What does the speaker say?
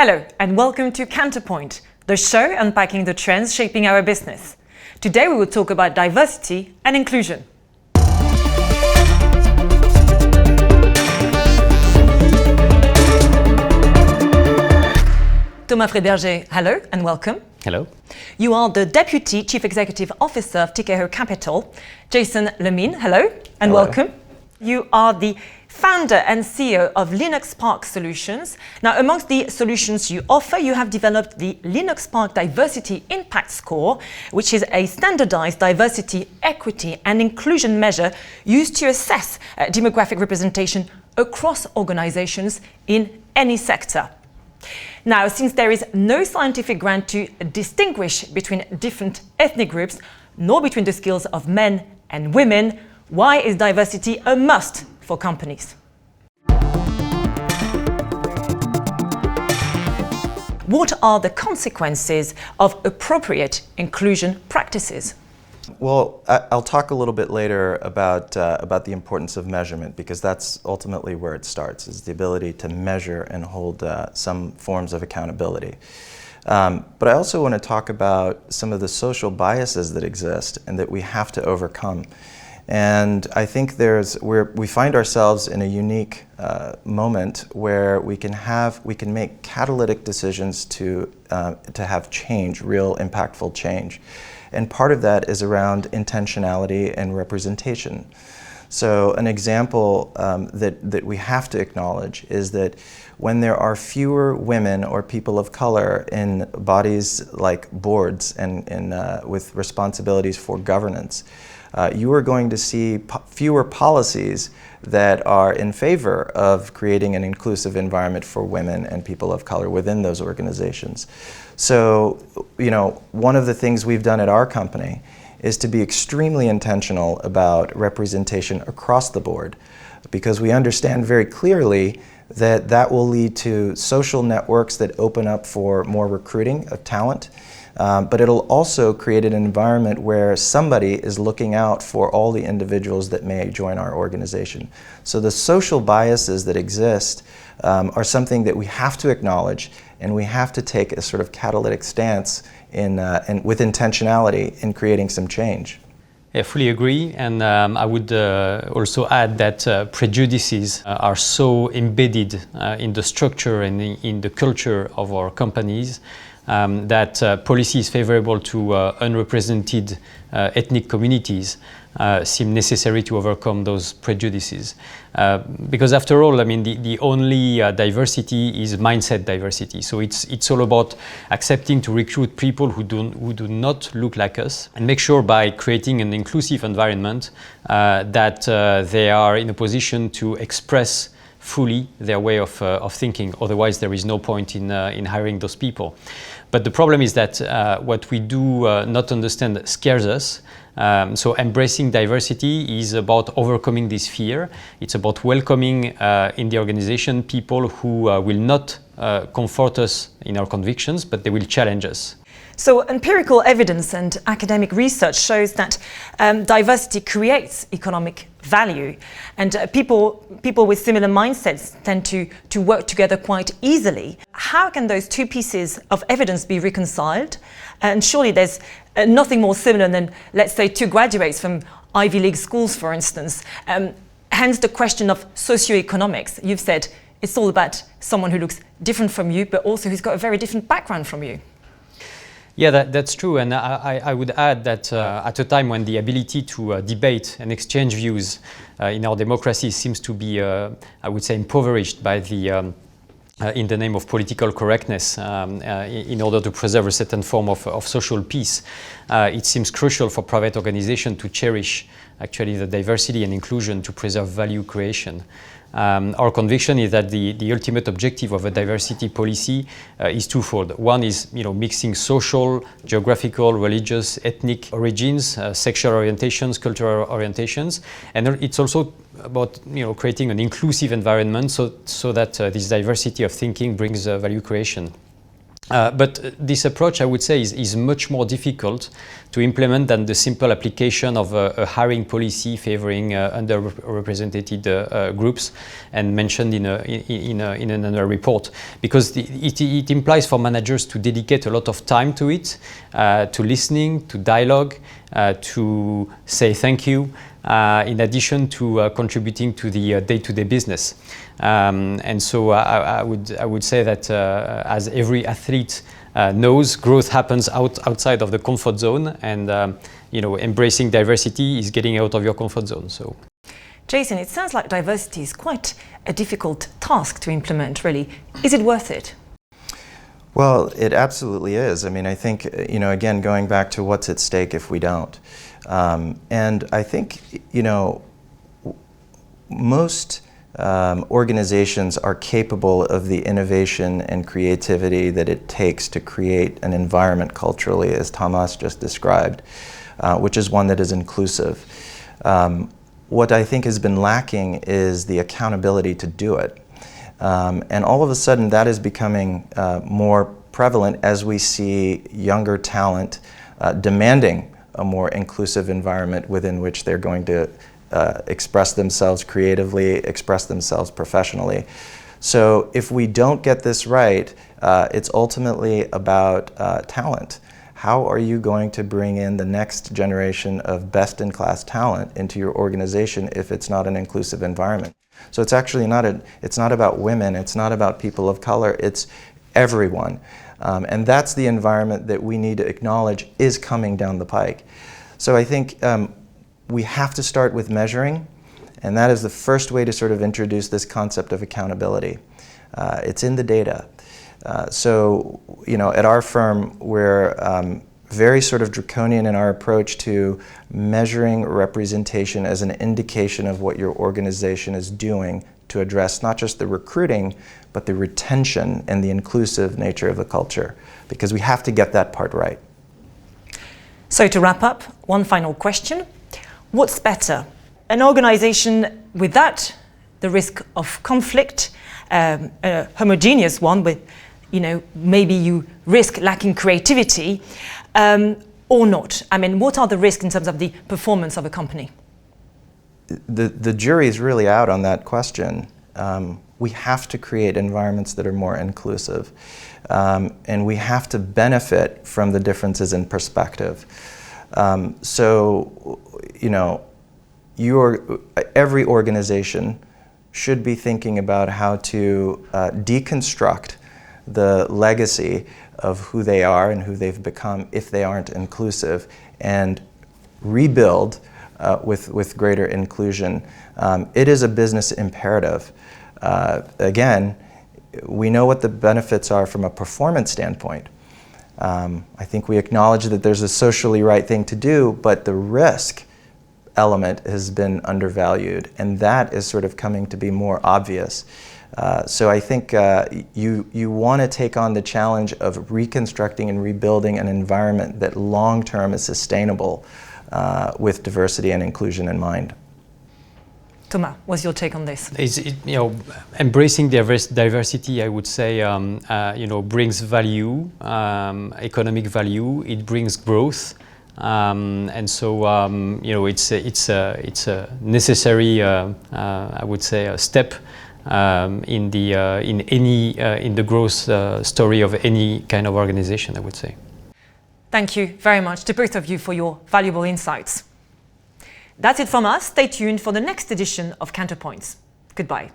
Hello and welcome to Counterpoint, the show unpacking the trends shaping our business. Today we will talk about diversity and inclusion. Thomas Friedberger, hello and welcome. Hello. You are the Deputy Chief Executive Officer of Tikehau Capital. Jason Lamin, hello and welcome. You are the founder and CEO of Lenox Spark Solutions. Now, amongst the solutions you offer, you have developed the Lenox Spark Diversity Impact Score, which is a standardized diversity, equity and inclusion measure used to assess demographic representation across organizations in any sector. Now, since there is no scientific ground to distinguish between different ethnic groups, nor between the skills of men and women, why is diversity a must for companies? What are the consequences of appropriate inclusion practices? Well, I'll talk a little bit later about the importance of measurement, because that's ultimately where it starts, is the ability to measure and hold some forms of accountability. But I also want to talk about some of the social biases that exist and that we have to overcome. And I think we find ourselves in a unique moment where we can make catalytic decisions to have change, real impactful change. And part of that is around intentionality and representation. So an example that we have to acknowledge is that when there are fewer women or people of color in bodies like boards and with responsibilities for governance, you are going to see fewer policies that are in favor of creating an inclusive environment for women and people of color within those organizations. So, one of the things we've done at our company is to be extremely intentional about representation across the board, because we understand very clearly that will lead to social networks that open up for more recruiting of talent. But it'll also create an environment where somebody is looking out for all the individuals that may join our organization. So the social biases that exist are something that we have to acknowledge, and we have to take a sort of catalytic stance with intentionality in creating some change. I fully agree, and I would also add that prejudices are so embedded in the structure and in the culture of our companies that policy is favorable to unrepresented ethnic communities seem necessary to overcome those prejudices. Because after all, I mean, the only diversity is mindset diversity. So it's all about accepting to recruit people who do not look like us, and make sure by creating an inclusive environment that they are in a position to express fully their way of thinking. Otherwise, there is no point in hiring those people. But the problem is that what we do not understand scares us. So embracing diversity is about overcoming this fear. It's about welcoming in the organization people who will not comfort us in our convictions, but they will challenge us. So empirical evidence and academic research shows that diversity creates economic value, and people with similar mindsets tend to work together quite easily. How can those two pieces of evidence be reconciled? And surely there's nothing more similar than, let's say, two graduates from Ivy League schools, for instance. Hence the question of socioeconomics. You've said it's all about someone who looks different from you, but also who's got a very different background from you. Yeah, that's true, and I would add that at a time when the ability to debate and exchange views in our democracy seems to be, I would say, impoverished by in the name of political correctness, in order to preserve a certain form of social peace, it seems crucial for private organizations to cherish actually the diversity and inclusion to preserve value creation. Our conviction is that the ultimate objective of a diversity policy is twofold. One is, mixing social, geographical, religious, ethnic origins, sexual orientations, cultural orientations, and it's also about creating an inclusive environment so that this diversity of thinking brings value creation. But this approach, I would say, is much more difficult to implement than the simple application of a hiring policy favoring underrepresented groups and mentioned in another report, because it implies for managers to dedicate a lot of time to it, to listening, to dialogue, to say thank you, in addition to contributing to the day-to-day business. And so I would say that as every athlete knows, growth happens outside of the comfort zone, and embracing diversity is getting out of your comfort zone. So, Jason, it sounds like diversity is quite a difficult task to implement, really. Is it worth it? Well, it absolutely is. I mean, I think, again, going back to what's at stake if we don't. And I think, most organizations are capable of the innovation and creativity that it takes to create an environment culturally, as Thomas just described, which is one that is inclusive. What I think has been lacking is the accountability to do it. And all of a sudden that is becoming more prevalent as we see younger talent demanding a more inclusive environment within which they're going to express themselves creatively, express themselves professionally. So if we don't get this right, it's ultimately about talent. How are you going to bring in the next generation of best-in-class talent into your organization if it's not an inclusive environment? So it's actually it's not about women, it's not about people of color, it's everyone. And that's the environment that we need to acknowledge is coming down the pike. So I think we have to start with measuring, and that is the first way to sort of introduce this concept of accountability. It's in the data. So, at our firm, we're very sort of draconian in our approach to measuring representation as an indication of what your organization is doing to address not just the recruiting, but the retention and the inclusive nature of the culture, because we have to get that part right. So to wrap up, one final question. What's better? An organization without the risk of conflict, a homogeneous one with, maybe you risk lacking creativity, or not? I mean, what are the risks in terms of the performance of a company? The jury is really out on that question. We have to create environments that are more inclusive, and we have to benefit from the differences in perspective. Every organization should be thinking about how to deconstruct the legacy of who they are and who they've become if they aren't inclusive, and rebuild with greater inclusion. It is a business imperative. Again, we know what the benefits are from a performance standpoint. I think we acknowledge that there's a socially right thing to do, but the risk element has been undervalued, and that is sort of coming to be more obvious. So I think you want to take on the challenge of reconstructing and rebuilding an environment that long-term is sustainable with diversity and inclusion in mind. Thomas, what's your take on this? Embracing diversity, I would say, brings value, economic value. It brings growth, and so it's a necessary, I would say, a step in the growth story of any kind of organization, I would say. Thank you very much to both of you for your valuable insights. That's it from us. Stay tuned for the next edition of Counterpoints. Goodbye.